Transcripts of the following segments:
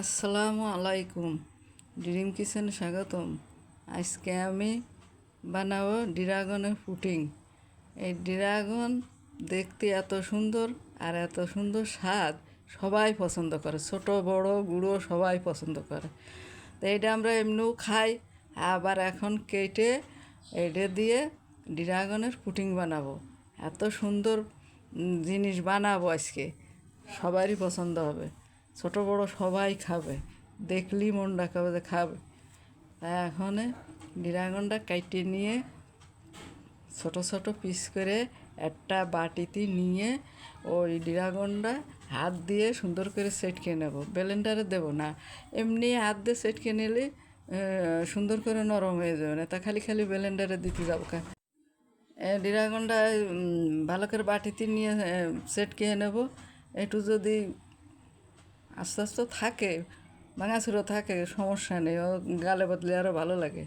আসসালামু আলাইকুম। ড্রিম কিচেনে স্বাগতম। আজকে আমি বানাবো ড্রাগনের পুডিং। এই ড্রাগন দেখতে এত সুন্দর আর এত সুন্দর স্বাদ, সবাই পছন্দ করে, ছোট বড় বুড়ো সবাই পছন্দ করে। তো এইটা আমরা এমনিও খাই, আবার এখন কেটে এটা দিয়ে ড্রাগনের পুডিং বানাবো। এত সুন্দর জিনিস বানাবো আজকে, সবারই পছন্দ হবে, ছোট বড় সবাই খাবে, দেখলেই মন ডাকাবে যে খাবে। তাই এখন ড্রাগনটা কাটিয়ে নিয়ে ছোট ছোট পিস করে একটা বাটিতে নিয়ে ওই ড্রাগনটা হাত দিয়ে সুন্দর করে সেটকে নেব। ব্লেন্ডারে দেব না, এমনি হাত দিয়ে সেটকে নিলে সুন্দর করে নরম হয়ে যাবে না, তা খালি খালি ব্লেন্ডারে দিতে যাবো ড্রাগনটা ভালো করে বাটিতে নিয়ে সেটকে নেব। একটু যদি আস্তে আস্তে থাকে, ভাঙাচুরো থাকে, সমস্যা নেই, ও গালে বদলে আরও ভালো লাগে।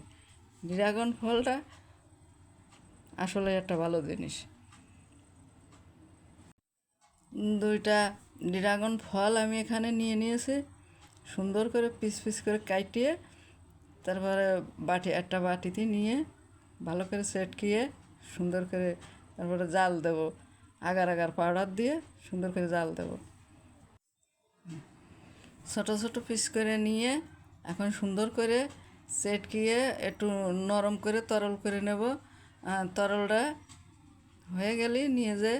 ড্রাগন ফলটা আসলে একটা ভালো জিনিস। দুইটা ড্রাগন ফল আমি এখানে নিয়ে নিয়েছি, সুন্দর করে পিস পিস করে কাটিয়ে তারপরে একটা বাটিতে নিয়ে ভালো করে সেটকিয়ে সুন্দর করে তারপরে জাল দেব, আগার আগার পাউডার দিয়ে সুন্দর করে জাল দেব। ছোট ছোট পিস করে নিয়ে এখন সুন্দর করে সেটকিয়ে একটু নরম করে তরল করে নেব। তরলটা হয়ে গেলেই নিয়ে যে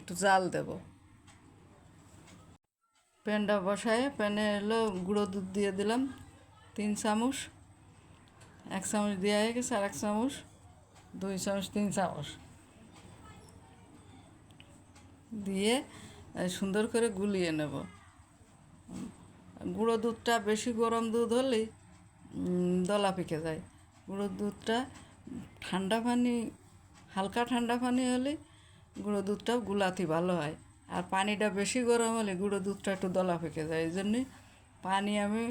একটু জাল দেব। প্যানটা বসায় প্যানে এলো গুঁড়ো দুধ দিয়ে দিলাম 3 চামচ, 1 চামচ দেওয়া হয়ে গেছে, আর 1 চামচ, 2 চামচ, 3 চামচ দিয়ে সুন্দর করে গুলিয়ে নেব। গুঁড়ো দুধটা বেশি গরম দুধ হলেই দলা পেকে যায়। গুঁড়ো দুধটা ঠান্ডা পানি, হালকা ঠান্ডা পানি হলে গুঁড়ো দুধটা গুলাতে ভালো হয়, আর পানিটা বেশি গরম হলে গুঁড়ো দুধটা একটু দলা পেকে যায়। এই জন্যে পানি আমি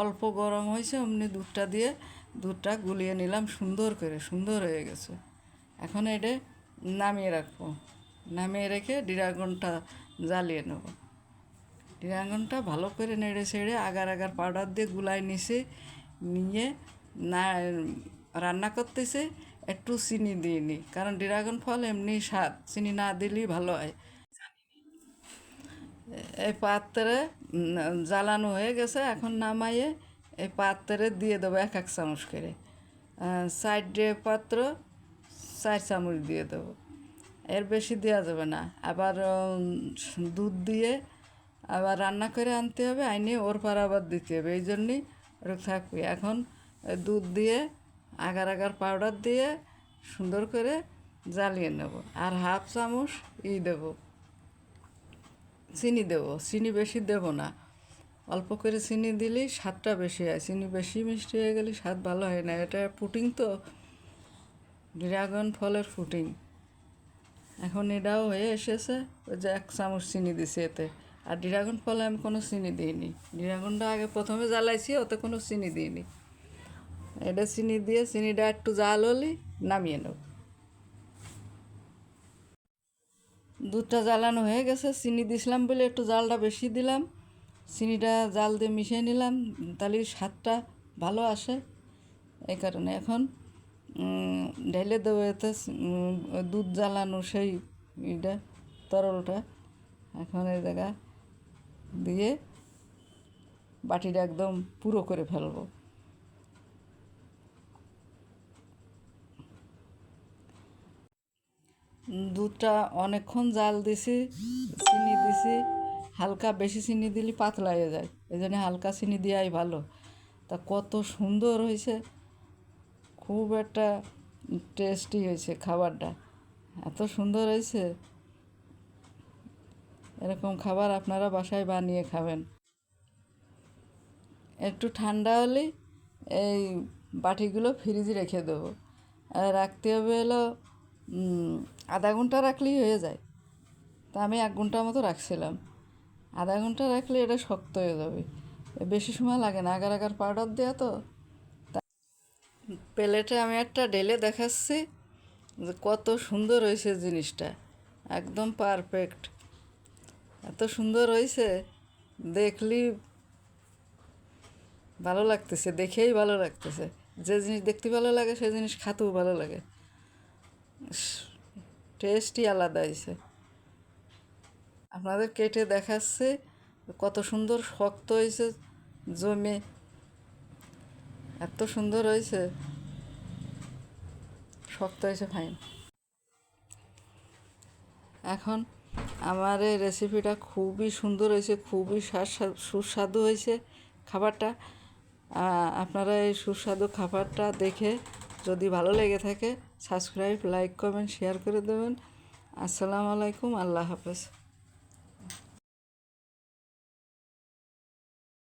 অল্প গরম হয়েছে অমনি দুধটা দিয়ে দুধটা গুলিয়ে নিলাম সুন্দর করে, সুন্দর হয়ে গেছে। এখন এটা নামিয়ে রাখবো, নামিয়ে রেখে ড্রাগনটা জ্বালিয়ে নেব। ড্রাগনটা ভালো করে নেড়ে ছেড়ে আগার আগার পাউডার দিয়ে গুলাই নিয়ে না রান্না করতেছে, একটু চিনি দিয়ে নিই, কারণ ড্রাগন ফল এমনি স্বাদ, চিনি না দিলেই ভালো হয়। এই পাত্রে জ্বালানো হয়ে গেছে, এখন নামাইয়ে এই পাত্রে দিয়ে দেবো 1 1 চামচ করে। সাইডে পাত্র 4 চামচ দিয়ে দেবো, এর বেশি দেওয়া যাবে না। আবার দুধ দিয়ে আবার রান্না করে আনতে হবে, আইনে ওর পার আবার দিতে হবে, এই জন্যই ওটা থাকবে। এখন দুধ দিয়ে আগার আগার পাউডার দিয়ে সুন্দর করে জ্বালিয়ে নেব, আর 1/2 চামচ দেবো চিনি দেবো। চিনি বেশি দেব না, অল্প করে চিনি দিলেই স্বাদটা বেশি হয়। চিনি বেশি মিষ্টি হয়ে গেলে স্বাদ ভালো হয় না। এটা পুডিং তো, ড্রাগন ফলের পুডিং। এখন এটাও হয়ে এসেছে, ওই যে 1 চামচ চিনি দিছি এতে। আর ড্রাগন ফলে আমি কোনো চিনি দিইনি, ড্রাগনটা আগে প্রথমে জ্বালাইছি, ওতে কোনো চিনি দিইনি। এটা চিনি দিয়ে চিনিটা একটু জাল হলে নামিয়ে নেব। দুধটা জ্বালানো হয়ে গেছে, চিনি দিছিলাম বলে একটু জালটা বেশি দিলাম। চিনিটা জাল দিয়ে মিশিয়ে নিলাম, তাহলে স্বাদটা ভালো আসে, এই কারণে। এখন ঢেলে দেবো এতে দুধ জ্বালানো সেই ইটা, তরলটা। এখন এই জায়গা দিয়ে বাটিটা একদম পুরো করে ফেলবো। দুধটা অনেকক্ষণ জাল দিছি, চিনি দিছি, হালকা বেশি চিনি দিলে পাতলা হয়ে যায়, এই জন্য হালকা চিনি দেওয়াই ভালো। তা কত সুন্দর হয়েছে, খুব একটা টেস্টি হয়েছে খাবারটা, এত সুন্দর হয়েছে। এরকম খাবার আপনারা বাসায় বানিয়ে খাবেন। একটু ঠান্ডা হলেই এই বাটিগুলো ফ্রিজে রেখে দেবো। রাখতে হবে হলো আধা ঘন্টা রাখলেই হয়ে যায়। তা আমি 1 ঘন্টা মতো রাখছিলাম। আধা ঘন্টা রাখলে এটা শক্ত হয়ে যাবে, বেশি সময় লাগে না, আগার আগার পাউডার দেওয়া তো। প্লেটে আমি একটা ঢেলে দেখাচ্ছি যে কত সুন্দর হয়েছে জিনিসটা, একদম পারফেক্ট, এত সুন্দর হয়েছে দেখলি ভালো লাগতেছে, দেখেই ভালো লাগতেছে। যে জিনিস দেখতে ভালো লাগে সেই জিনিস খাতেও ভালো লাগে। টেস্টই আলাদা হয়েছে। আপনাদের কেটে দেখাচ্ছে কত সুন্দর শক্ত হয়েছে, জমে এত সুন্দর হয়েছে, শক্ত হয়েছে ফাইন। এখন আমার এই রেসিপিটা খুবই সুন্দর হয়েছে, খুবই সুস্বাদু হয়েছে খাবারটা। আপনারা এই সুস্বাদু খাবারটা দেখে যদি ভালো লেগে থাকে সাবস্ক্রাইব, লাইক, কমেন্ট, শেয়ার করে দেবেন। আসসালামু আলাইকুম, আল্লাহ হাফেজ।